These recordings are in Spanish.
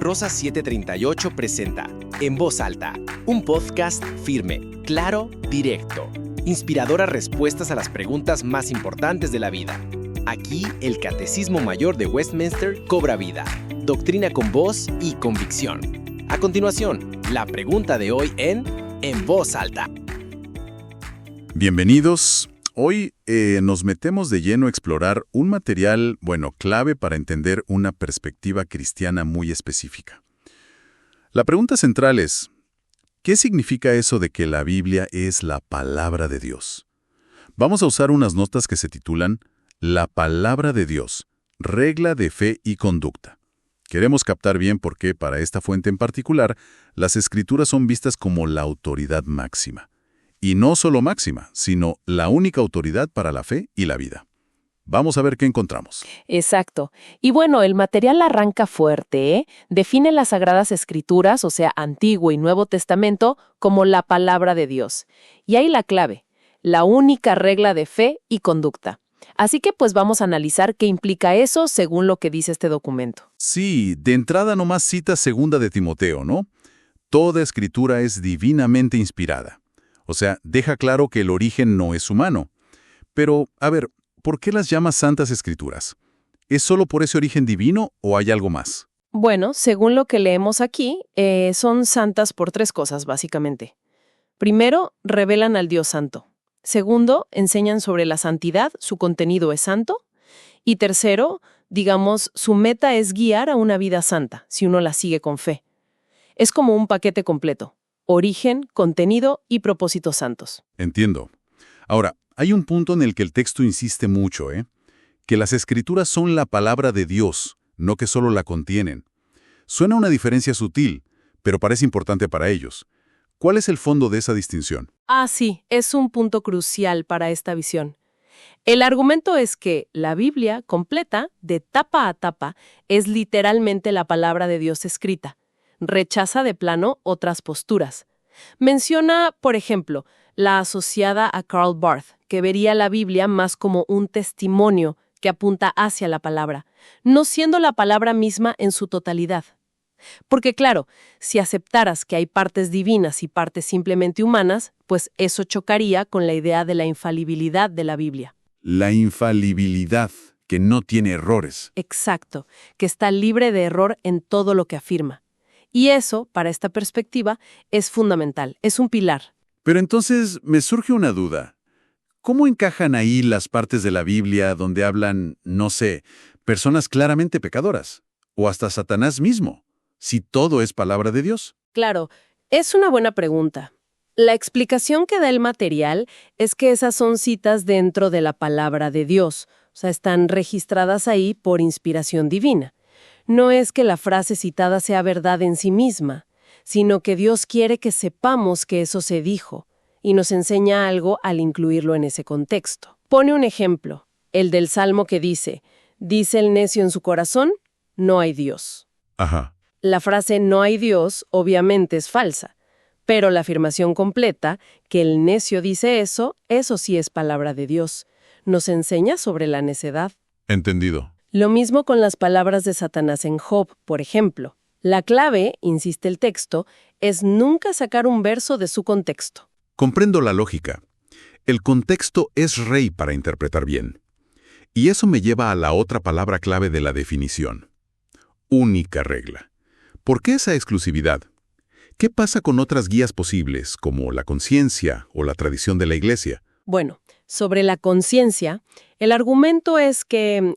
Rosa 738 presenta En Voz Alta, un podcast firme, claro, directo. Inspiradoras respuestas a las preguntas más importantes de la vida. Aquí, el Catecismo Mayor de Westminster cobra vida. Doctrina con voz y convicción. A continuación, la pregunta de hoy en Voz Alta. Bienvenidos. Hoy nos metemos de lleno a explorar un material, clave para entender una perspectiva cristiana muy específica. La pregunta central es, ¿qué significa eso de que la Biblia es la palabra de Dios? Vamos a usar unas notas que se titulan La palabra de Dios, regla de fe y conducta. Queremos captar bien por qué, para esta fuente en particular, las Escrituras son vistas como la autoridad máxima. Y no solo máxima, sino la única autoridad para la fe y la vida. Vamos a ver qué encontramos. Exacto. Y bueno, el material arranca fuerte, ¿eh? Define las Sagradas Escrituras, o sea, Antiguo y Nuevo Testamento, como la palabra de Dios. Y ahí la clave, la única regla de fe y conducta. Así que pues vamos a analizar qué implica eso según lo que dice este documento. Sí, de entrada nomás cita 2 de Timoteo, ¿no? Toda escritura es divinamente inspirada. O sea, deja claro que el origen no es humano. Pero, a ver, ¿por qué las llama Santas Escrituras? ¿Es solo por ese origen divino o hay algo más? Bueno, según lo que leemos aquí, son santas por 3 cosas, básicamente. Primero, revelan al Dios santo. Segundo, enseñan sobre la santidad, su contenido es santo. Y tercero, su meta es guiar a una vida santa, si uno la sigue con fe. Es como un paquete completo. Origen, contenido y propósitos santos. Entiendo. Ahora, hay un punto en el que el texto insiste mucho, que las Escrituras son la palabra de Dios, no que solo la contienen. Suena una diferencia sutil, pero parece importante para ellos. ¿Cuál es el fondo de esa distinción? Sí, es un punto crucial para esta visión. El argumento es que la Biblia completa, de tapa a tapa, es literalmente la palabra de Dios escrita. Rechaza de plano otras posturas. Menciona, por ejemplo, la asociada a Karl Barth, que vería la Biblia más como un testimonio que apunta hacia la palabra, no siendo la palabra misma en su totalidad. Porque claro, si aceptaras que hay partes divinas y partes simplemente humanas, pues eso chocaría con la idea de la infalibilidad de la Biblia. La infalibilidad, que no tiene errores. Exacto, que está libre de error en todo lo que afirma. Y eso, para esta perspectiva, es fundamental, es un pilar. Pero entonces me surge una duda. ¿Cómo encajan ahí las partes de la Biblia donde hablan, personas claramente pecadoras? O hasta Satanás mismo, si todo es palabra de Dios. Claro, es una buena pregunta. La explicación que da el material es que esas son citas dentro de la palabra de Dios, o sea, están registradas ahí por inspiración divina. No es que la frase citada sea verdad en sí misma, sino que Dios quiere que sepamos que eso se dijo, y nos enseña algo al incluirlo en ese contexto. Pone un ejemplo, el del Salmo que dice el necio en su corazón, no hay Dios. Ajá. La frase no hay Dios obviamente es falsa, pero la afirmación completa, que el necio dice eso sí es palabra de Dios. Nos enseña sobre la necedad. Entendido. Lo mismo con las palabras de Satanás en Job, por ejemplo. La clave, insiste el texto, es nunca sacar un verso de su contexto. Comprendo la lógica. El contexto es rey para interpretar bien. Y eso me lleva a la otra palabra clave de la definición. Única regla. ¿Por qué esa exclusividad? ¿Qué pasa con otras guías posibles, como la conciencia o la tradición de la Iglesia? Bueno, sobre la conciencia, el argumento es que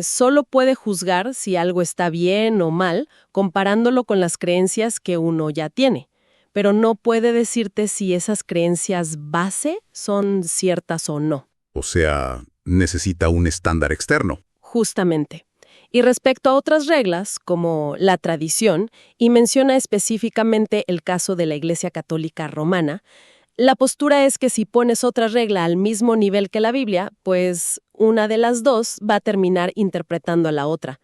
solo puede juzgar si algo está bien o mal comparándolo con las creencias que uno ya tiene, pero no puede decirte si esas creencias base son ciertas o no. O sea, necesita un estándar externo. Justamente. Y respecto a otras reglas, como la tradición, y menciona específicamente el caso de la Iglesia Católica Romana, la postura es que si pones otra regla al mismo nivel que la Biblia, pues una de las dos va a terminar interpretando a la otra.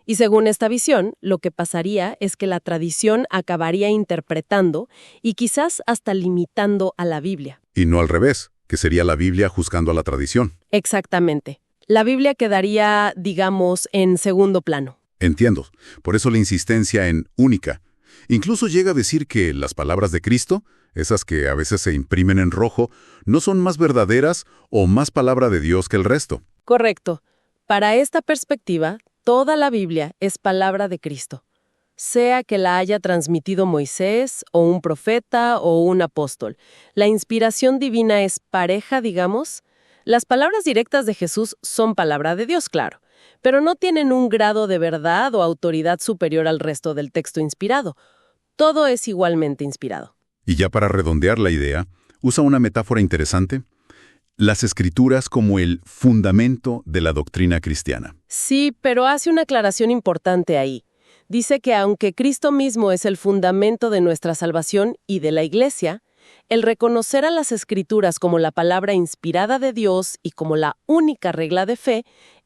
Y según esta visión, lo que pasaría es que la tradición acabaría interpretando y quizás hasta limitando a la Biblia. Y no al revés, que sería la Biblia juzgando a la tradición. Exactamente. La Biblia quedaría, en segundo plano. Entiendo. Por eso la insistencia en única. Incluso llega a decir que las palabras de Cristo, esas que a veces se imprimen en rojo, no son más verdaderas o más palabra de Dios que el resto. Correcto. Para esta perspectiva, toda la Biblia es palabra de Cristo, sea que la haya transmitido Moisés, o un profeta, o un apóstol. La inspiración divina es pareja, digamos. Las palabras directas de Jesús son palabra de Dios, claro, pero no tienen un grado de verdad o autoridad superior al resto del texto inspirado. Todo es igualmente inspirado. Y ya para redondear la idea, usa una metáfora interesante: las Escrituras como el fundamento de la doctrina cristiana. Sí, pero hace una aclaración importante ahí. Dice que aunque Cristo mismo es el fundamento de nuestra salvación y de la Iglesia, el reconocer a las Escrituras como la palabra inspirada de Dios y como la única regla de fe,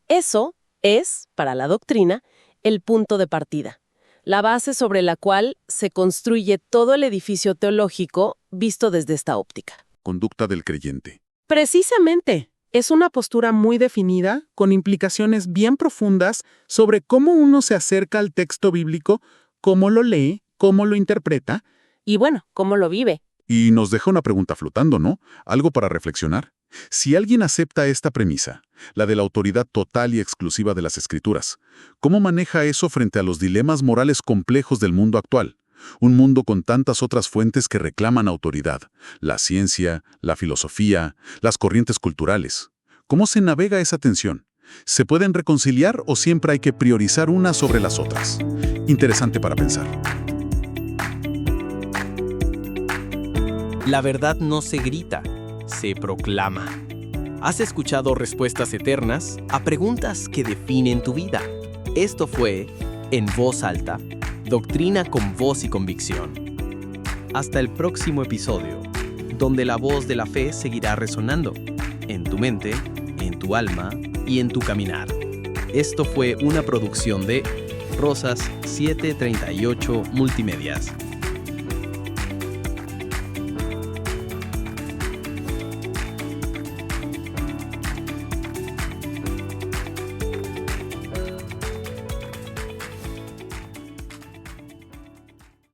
eso es, para la doctrina, el punto de partida, la base sobre la cual se construye todo el edificio teológico visto desde esta óptica. Conducta del creyente. Precisamente, es una postura muy definida, con implicaciones bien profundas sobre cómo uno se acerca al texto bíblico, cómo lo lee, cómo lo interpreta. Y bueno, ¿cómo lo vive? Y nos deja una pregunta flotando, ¿no? Algo para reflexionar. Si alguien acepta esta premisa, la de la autoridad total y exclusiva de las Escrituras, ¿cómo maneja eso frente a los dilemas morales complejos del mundo actual? Un mundo con tantas otras fuentes que reclaman autoridad: la ciencia, la filosofía, las corrientes culturales. ¿Cómo se navega esa tensión? ¿Se pueden reconciliar o siempre hay que priorizar una sobre las otras? Interesante para pensar. La verdad no se grita, se proclama. Has escuchado respuestas eternas a preguntas que definen tu vida. Esto fue En Voz Alta, doctrina con voz y convicción. Hasta el próximo episodio, donde la voz de la fe seguirá resonando en tu mente, en tu alma y en tu caminar. Esto fue una producción de Rosas 738 Multimedias.